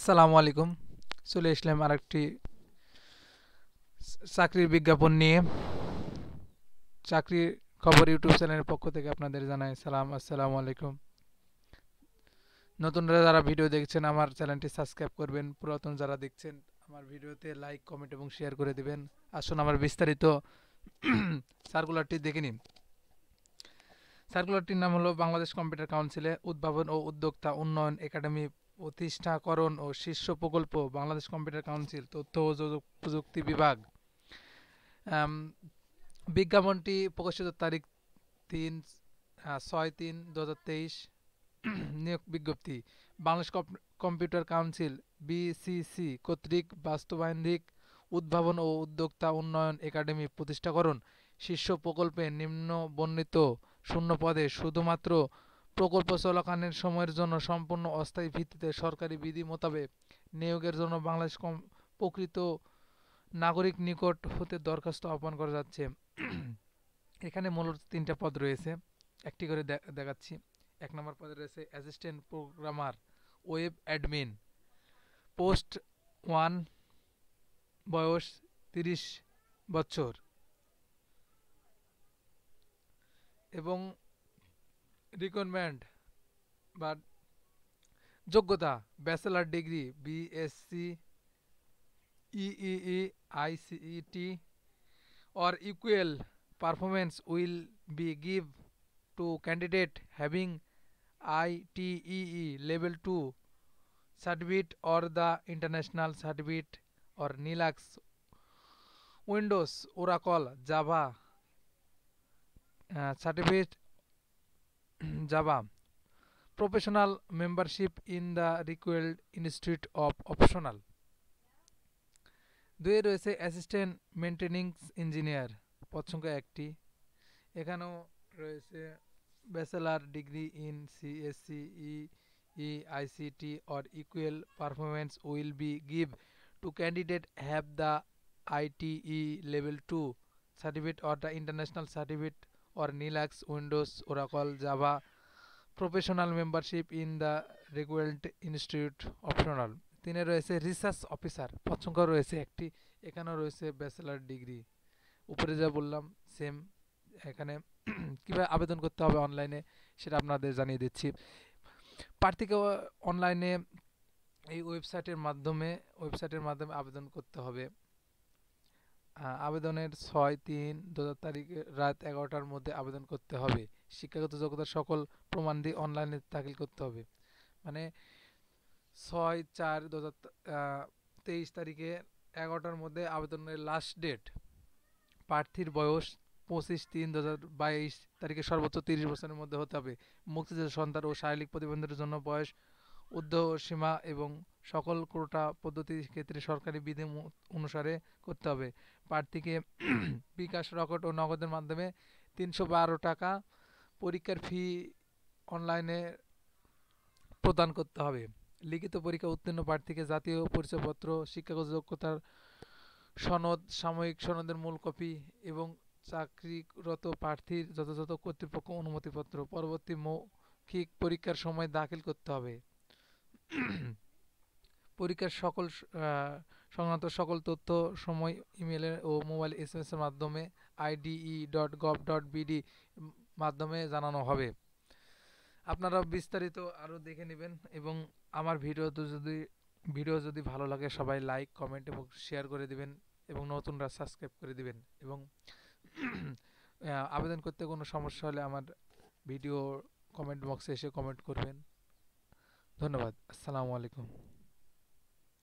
আসসালামু আলাইকুম। চলে আসলাম আরেকটি চাকরির বিজ্ঞাপন নিয়ে। চাকরির খবর ইউটিউব চ্যানেলের পক্ষ থেকে আপনাদের জানাই সালাম, আসসালামু আলাইকুম। নতুনরা যারা ভিডিও দেখছেন আমার চ্যানেলটি সাবস্ক্রাইব করবেন, পুরাতন যারা দেখছেন আমার ভিডিওতে লাইক, কমেন্ট এবং শেয়ার করে দিবেন। আসুন আমার বিস্তারিত সার্কুলারটি দেখে নিন। সার্কুলারটির নাম হলো বাংলাদেশ কম্পিউটার কাউন্সিলে উদ্ভাবন ও উদ্যোক্তা উন্নয়ন একাডেমি প্রতিষ্ঠাকরণ ও শীর্ষ প্রকল্প, বাংলাদেশ কম্পিউটার কাউন্সিল, তথ্য ও প্রযুক্তি বিভাগ। আম, বিজ্ঞাপনটি প্রকাশিত তারিখ 6/3/2023। নিয়োগ বিজ্ঞপ্তি বাংলাদেশ কম্পিউটার কাউন্সিল বিসিসি কর্তৃক বাস্তবায়নিক উদ্ভাবন ও উদ্যোক্তা উন্নয়ন একাডেমি প্রতিষ্ঠাকরণ শীর্ষ প্রকল্পে নিম্ন বর্ণিত শূন্য পদে শুধুমাত্র প্রকল্প চলাকালীন সময়ের জন্য সম্পূর্ণ অস্থায়ী ভিত্তিতে সরকারি বিধি মোতাবেক নিয়োগের জন্য বাংলাদেশ প্রকৃত নাগরিক নিকট হতে দরখাস্ত আহ্বান করা যাচ্ছে। এখানে মূলত তিনটা পদ রয়েছে, একটি করে দেখাচ্ছি। এক নম্বর পদে রয়েছে assistant programmer, web admin, post 1, বয়স 30 বছর এবং রিকোয়ারমেন্ট বা যোগ্যতা bachelor degree BSc, EEE, ICT or equal performance will be give to candidate having ITEE level 2 certificate or the international certificate or Linux, Windows, Oracle, Java certificate. Java professional membership in the required institute of optional. দুয়ে রয়েছে assistant maintenance engineer, পদ সংখ্যা একটি। এখানেও রয়েছে bachelor degree in CSC, E ICT or equal performance will be give to candidate have the ITE level 2 certificate or the international certificate or Linux, windows, oracle, java professional membership in the required institute optional. তিনে রয়েছে research officer, পদ সংখ্যা রয়েছে একটি। এখানেও রয়েছে bachelor degree. উপরে যা বললাম সেম। এখানে কীভাবে আবেদন করতে হবে অনলাইনে সেটা আপনাদের জানিয়ে দিচ্ছি। প্রার্থীকে অনলাইনে এই ওয়েবসাইটের মাধ্যমে আবেদন করতে হবে। আবেদনের 6/3/2023 রাত 11টার মধ্যে আবেদন করতে হবে। শিক্ষাগত যোগ্যতার সকল প্রমাণ দিয়ে অনলাইনে দাখিল করতে হবে। মানে 6/4/2023 তারিখে 11টার মধ্যে আবেদনের লাস্ট ডেট। প্রার্থীর বয়স 25/3/2022 তারিখে সর্বোচ্চ 30 বছরের মধ্যে হতে হবে। মুক্তিযোদ্ধা সন্তান ও শারীরিক প্রতিবন্ধীদের জন্য বয়স ঊর্ধ্বসীমা এবং সকল কোটা পদ্ধতির ক্ষেত্রে সরকারি বিধি অনুসারে করতে হবে। প্রার্থীকে বিকাশ, রকেট ও নগদের মাধ্যমে 312 টাকা পরীক্ষার ফি অনলাইনে প্রদান করতে হবে। লিখিত পরীক্ষা উত্তীর্ণ প্রার্থীকে জাতীয় পরিচয়পত্র, শিক্ষাগত যোগ্যতার সনদ, সাময়িক সনদের মূল কপি এবং চাকরিরত প্রার্থীর যথাযথ কর্তৃপক্ষ অনুমতিপত্র পরবর্তী মৌখিক পরীক্ষার সময় দাখিল করতে হবে। পরীক্ষার সংক্রান্ত সকল তথ্য সময় ইমেল ও মোবাইল এসএমএস এর মাধ্যমে ide.gov.bd মাধ্যমে জানানো হবে। আপনারা বিস্তারিত আরও দেখে নেবেন এবং আমার ভিডিও যদি ভালো লাগে সবাই লাইক, কমেন্ট এবং শেয়ার করে দিবেন এবং নতুনরা সাবস্ক্রাইব করে দিবেন। এবং আবেদন করতে কোনো সমস্যা হলে আমার ভিডিও কমেন্ট বক্সে এসে কমেন্ট করবেন। ধন্যবাদ। আসসালামু আলাইকুম।